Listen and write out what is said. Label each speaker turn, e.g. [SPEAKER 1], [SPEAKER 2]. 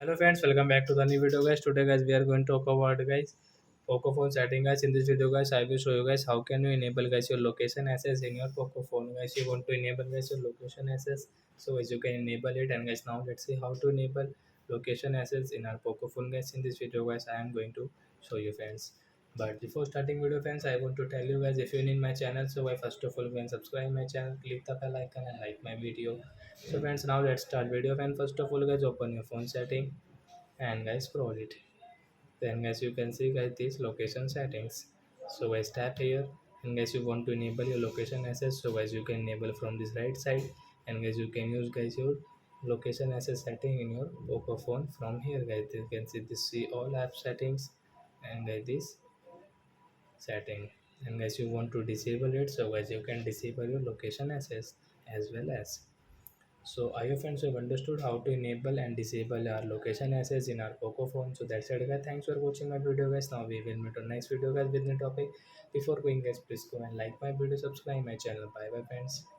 [SPEAKER 1] Hello friends, welcome back to the new video guys. Today guys we are going to talk about guys Poco phone setting guys. In this video guys I will show you guys how can you enable guys your location access in your Poco phone guys. You want to enable guys your location access, so as you can enable it. And guys now let's see how to enable location access in our Poco phone guys. In this video guys I am going to show you friends. But before starting video friends, I want to tell you guys, if you're in my channel, so I first of all go and subscribe my channel, click the bell icon and like my video. So friends, now let's start video. And first of all guys, open your phone setting and guys scroll it. Then guys you can see guys these location settings. So guys tap here, and guys you want to enable your location access, so guys you can enable from this right side. And guys you can use guys your location access setting in your Poco phone from here guys. You can see this, see all app settings, and guys this setting. And guys you want to disable it, so guys you can disable your location access as well as. So I hope friends have understood how to enable and disable our location access in our Poco phone. So that's it guys. Thanks for watching my video guys. Now we will meet on next video guys with new topic. Before going guys, please go and like my video, subscribe my channel. Bye bye friends.